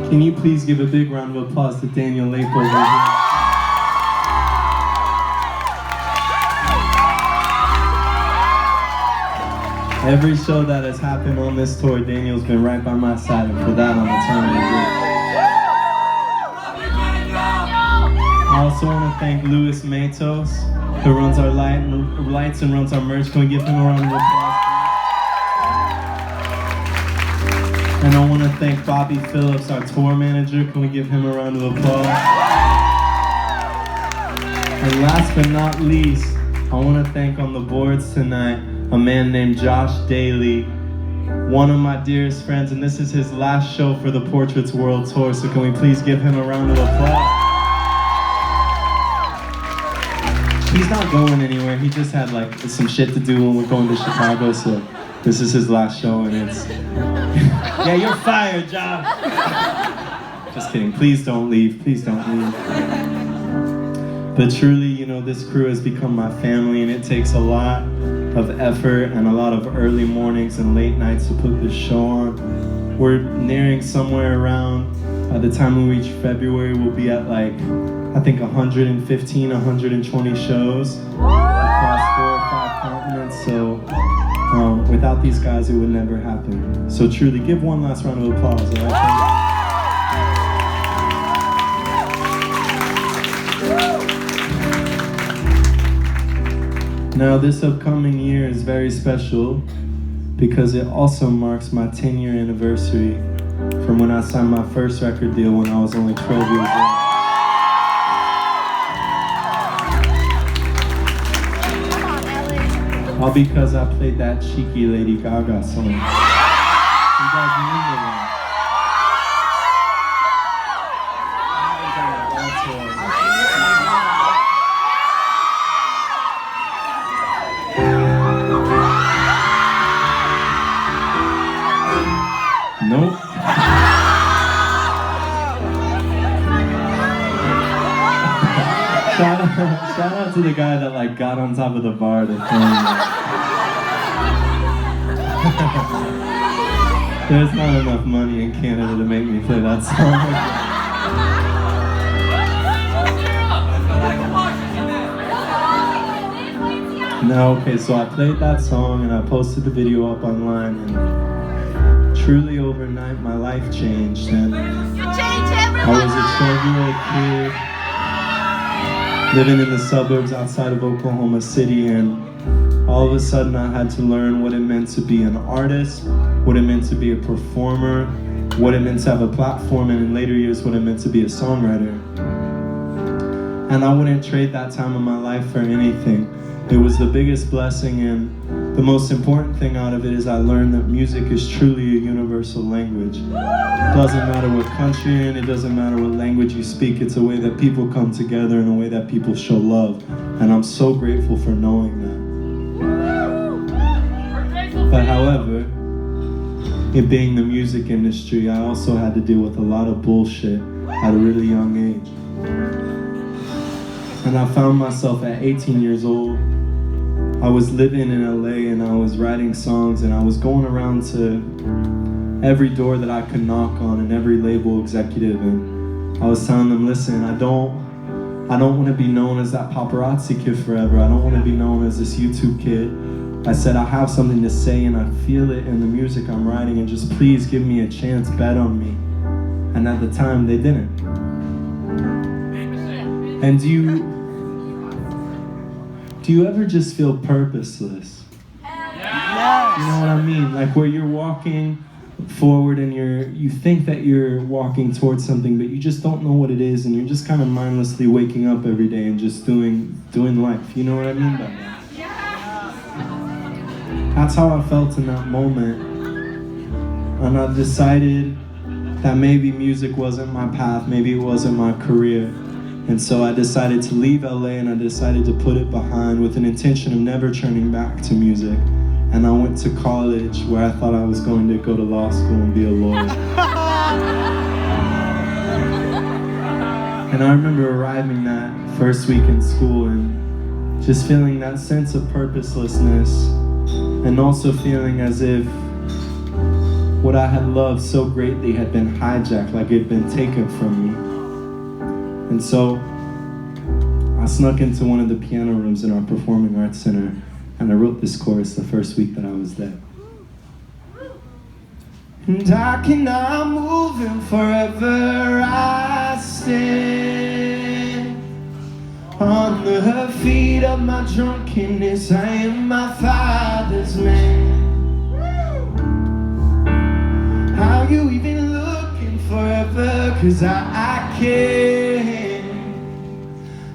Can you please give a big round of applause to Daniel Lapo over here? Every show that has happened on this tour, Daniel's been right by my side, and for that I'm eternally grateful. I also want to thank Luis Matos, who runs our lights and runs our merch. Can we give him a round of applause? And I want to thank Bobby Phillips, our tour manager. Can we give him a round of applause? And last but not least, I want to thank on the boards tonight a man named Josh Daly, one of my dearest friends, and this is his last show for the Portraits World Tour, so can we please give him a round of applause? He's not going anywhere, he just had like some shit to do when we're going to Chicago, so this is his last show and it's... Yeah, you're fired, Josh! Just kidding, please don't leave, please don't leave. But truly, you know, this crew has become my family, and it takes a lot of effort and a lot of early mornings and late nights to put this show on. We're nearing somewhere around, by the time we reach February, we'll be at like, I think 115, 120 shows across 4 or 5 continents, so without these guys it would never happen. So truly, give one last round of applause, all right? Now this upcoming year is very special because it also marks my 10-year anniversary from when I signed my first record deal when I was only 12 years old. All because I played that cheeky Lady Gaga song. You guys remember that? Nope. Shout out to the guy that like got on top of the bar to film that. There's not enough money in Canada to make me play that song. No, okay, so I played that song and I posted the video up online, and truly overnight my life changed, and I was a 12-year-old kid living in the suburbs outside of Oklahoma City, and all of a sudden I had to learn what it meant to be an artist, what it meant to be a performer, what it meant to have a platform, and in later years what it meant to be a songwriter. And I wouldn't trade that time of my life for anything. It was the biggest blessing, and the most important thing out of it is I learned that music is truly a universal language. It doesn't matter what country you're in, it doesn't matter what language you speak, it's a way that people come together and a way that people show love. And I'm so grateful for knowing that. But however, it being the music industry, I also had to deal with a lot of bullshit at a really young age. And I found myself at 18 years old. I was living in LA and I was writing songs, and I was going around to every door that I could knock on and every label executive, and I was telling them, listen, I don't want to be known as that paparazzi kid forever. I don't want to be known as this YouTube kid. I said, I have something to say and I feel it in the music I'm writing, and just please give me a chance, bet on me. And at the time they didn't. And do you ever just feel purposeless? Yeah. You know what I mean? Like where you're walking forward and you think that you're walking towards something, but you just don't know what it is, and you're just kind of mindlessly waking up every day and just doing life. You know what I mean by that? That's how I felt in that moment. And I decided that maybe music wasn't my path, maybe it wasn't my career. And so I decided to leave LA, and I decided to put it behind with an intention of never turning back to music. And I went to college where I thought I was going to go to law school and be a lawyer. And I remember arriving that first week in school and just feeling that sense of purposelessness, and also feeling as if What I had loved so greatly had been hijacked, like it had been taken from me. And so I snuck into one of the piano rooms in our Performing Arts Center, and I wrote this chorus the first week that I was there. And I cannot move, and forever I stand on the feet of my drunkenness. I am my Father's man. How you even looking forever? 'Cause I can't.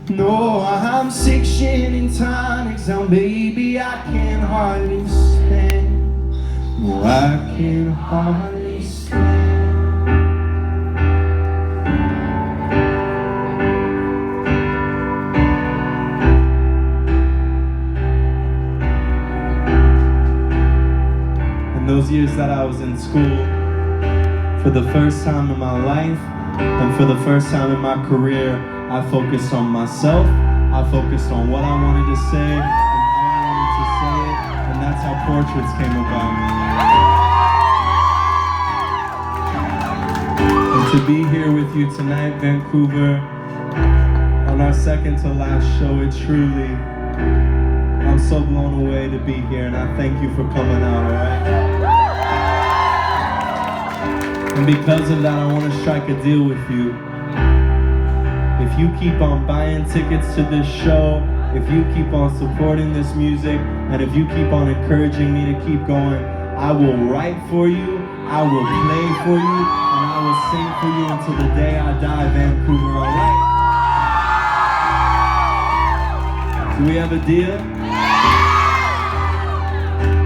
No, I'm sick shit in tonics. Now baby, I can hardly stand. No, I can hardly stand. In those years that I was in school, for the first time in my life and for the first time in my career, I focused on myself, I focused on what I wanted to say and how I wanted to say it, and that's how Portraits came about. And to be here with you tonight, Vancouver, on our second to last show, it truly, I'm so blown away to be here, and I thank you for coming out, alright? And because of that, I want to strike a deal with you. If you keep on buying tickets to this show, if you keep on supporting this music, and if you keep on encouraging me to keep going, I will write for you, I will play for you, and I will sing for you until the day I die, Vancouver, alright? Do we have a deal?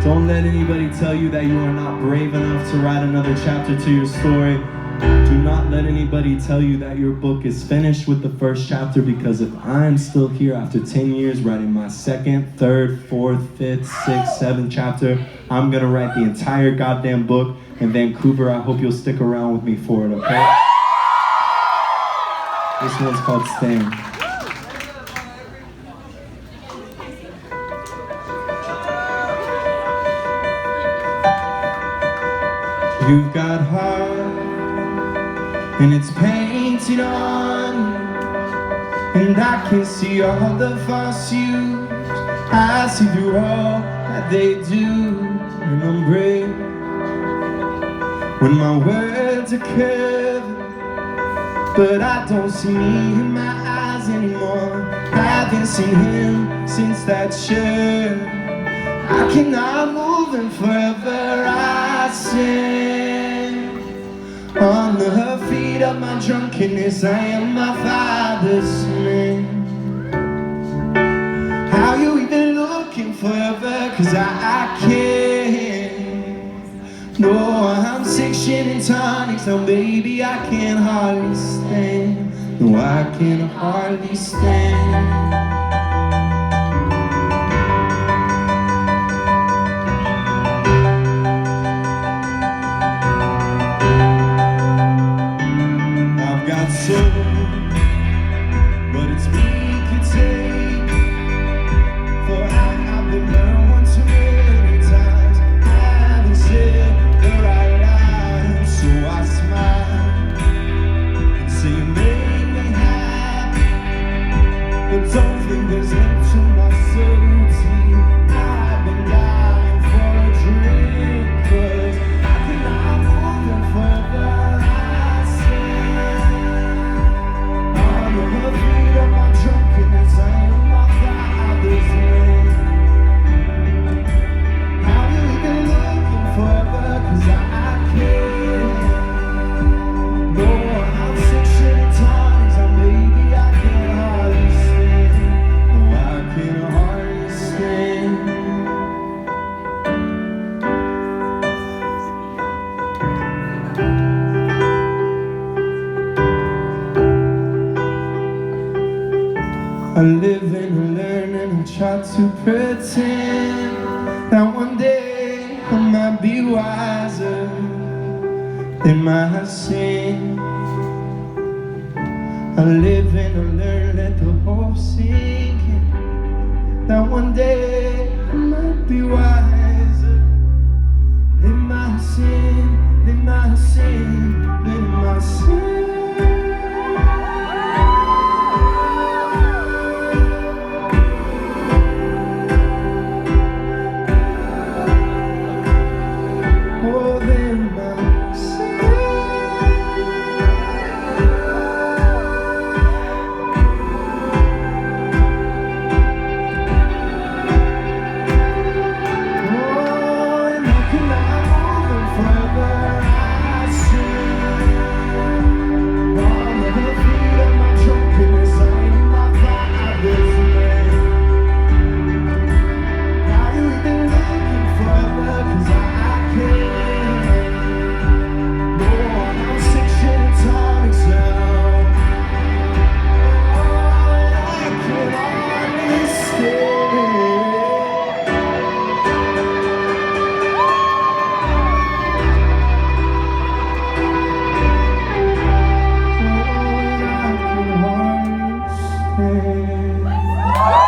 Don't let anybody tell you that you are not brave enough to write another chapter to your story. Do not let anybody tell you that your book is finished with the first chapter, because if I'm still here after 10 years writing my second, third, fourth, fifth, sixth, seventh chapter, I'm gonna write the entire goddamn book. And Vancouver, I hope you'll stick around with me for it, okay? This one's called Staying. You've got heart, and it's painted on, and I can see all the false views. I see through all that they do, and I'm brave when my words are covered, but I don't see me in my eyes anymore. Haven't seen him since that shirt. I cannot move, and forever I stand on the feet of my drunkenness. I am my Father's man. How you even looking forever? 'Cause I can't. No, I'm sick shit in tonics. Now baby, I can hardly stand. No, I can hardly stand. But it's weak to take, for I have been burned one too many times. I haven't said the right line, so I smile and say you make me happy, but don't think there's end to my certainty. I've been dying for a drink, 'cause I cannot move in forever. I live and learn, and I try to pretend that one day I might be wiser than my sin. I live and I learn, let the hope sink in, that one day I might be wiser than my sin. in my sin, in my sin. Oh, in my sin. Hey.